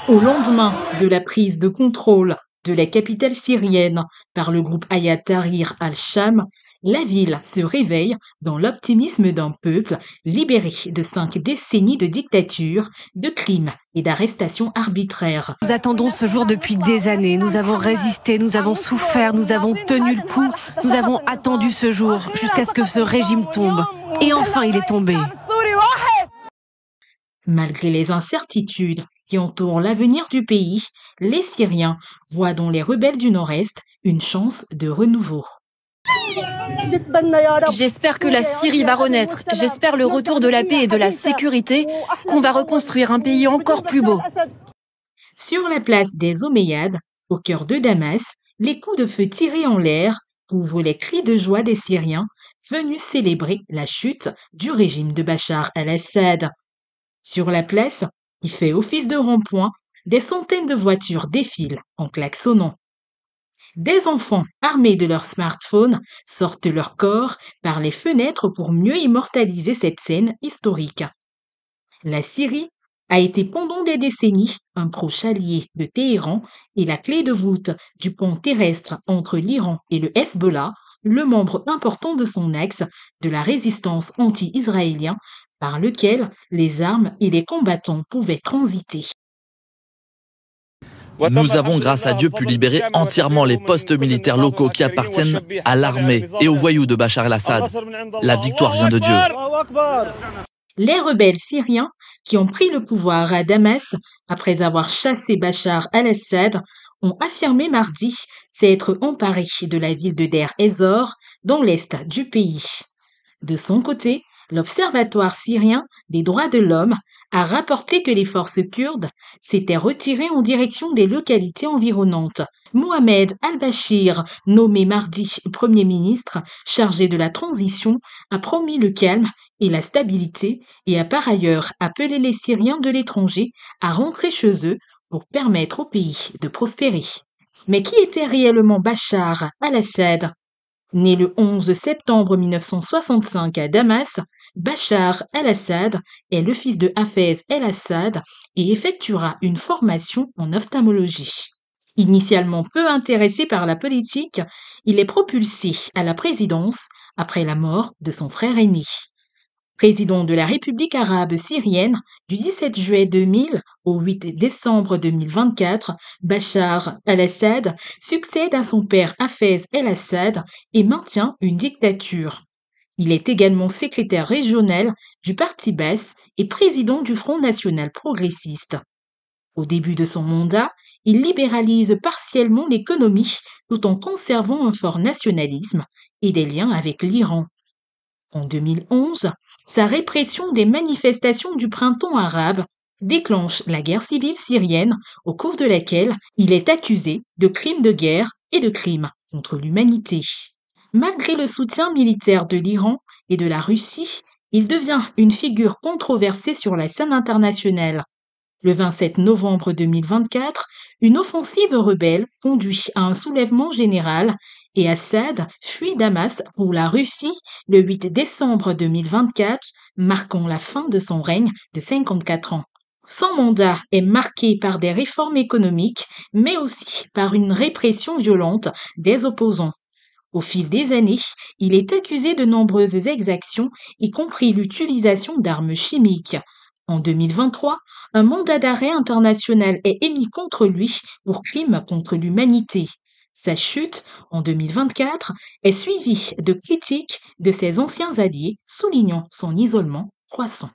Au lendemain de la prise de contrôle de la capitale syrienne par le groupe Hayat Tahrir al-Sham, la ville se réveille dans l'optimisme d'un peuple libéré de 5 décennies de dictature, de crimes et d'arrestations arbitraires. Nous attendons ce jour depuis des années. Nous avons résisté, nous avons souffert, nous avons tenu le coup. Nous avons attendu ce jour jusqu'à ce que ce régime tombe. Et enfin, il est tombé. Malgré les incertitudes qui entourent l'avenir du pays, les Syriens voient dans les rebelles du Nord-Est une chance de renouveau. J'espère que la Syrie va renaître. J'espère le retour de la paix et de la sécurité, qu'on va reconstruire un pays encore plus beau. Sur la place des Omeyyades, au cœur de Damas, les coups de feu tirés en l'air couvrent les cris de joie des Syriens venus célébrer la chute du régime de Bachar el-Assad. Sur la place, qui fait office de rond-point, des centaines de voitures défilent en klaxonnant. Des enfants armés de leurs smartphones sortent leur corps par les fenêtres pour mieux immortaliser cette scène historique. La Syrie a été pendant des décennies un proche allié de Téhéran et la clé de voûte du pont terrestre entre l'Iran et le Hezbollah, le membre important de son axe de la résistance anti-israélien par lequel les armes et les combattants pouvaient transiter. Nous avons, grâce à Dieu, pu libérer entièrement les postes militaires locaux qui appartiennent à l'armée et aux voyous de Bachar el-Assad. La victoire vient de Dieu. Les rebelles syriens qui ont pris le pouvoir à Damas après avoir chassé Bachar el-Assad ont affirmé mardi s'être emparés de la ville de Deir ez-Zor dans l'est du pays. De son côté, l'Observatoire syrien des droits de l'homme a rapporté que les forces kurdes s'étaient retirées en direction des localités environnantes. Mohamed al-Bashir, nommé mardi Premier ministre chargé de la transition, a promis le calme et la stabilité et a par ailleurs appelé les Syriens de l'étranger à rentrer chez eux pour permettre au pays de prospérer. Mais qui était réellement Bachar el-Assad ? Né le 11 septembre 1965 à Damas, Bachar el-Assad est le fils de Hafez el-Assad et effectuera une formation en ophtalmologie. Initialement peu intéressé par la politique, il est propulsé à la présidence après la mort de son frère aîné. Président de la République arabe syrienne du 17 juillet 2000 au 8 décembre 2024, Bachar el-Assad succède à son père Hafez el-Assad et maintient une dictature. Il est également secrétaire régional du Parti Baas et président du Front national progressiste. Au début de son mandat, il libéralise partiellement l'économie tout en conservant un fort nationalisme et des liens avec l'Iran. En 2011, sa répression des manifestations du printemps arabe déclenche la guerre civile syrienne au cours de laquelle il est accusé de crimes de guerre et de crimes contre l'humanité. Malgré le soutien militaire de l'Iran et de la Russie, il devient une figure controversée sur la scène internationale. Le 27 novembre 2024, une offensive rebelle conduit à un soulèvement général et Assad fuit Damas pour la Russie le 8 décembre 2024, marquant la fin de son règne de 54 ans. Son mandat est marqué par des réformes économiques, mais aussi par une répression violente des opposants. Au fil des années, il est accusé de nombreuses exactions, y compris l'utilisation d'armes chimiques. En 2023, un mandat d'arrêt international est émis contre lui pour crimes contre l'humanité. Sa chute, en 2024, est suivie de critiques de ses anciens alliés, soulignant son isolement croissant.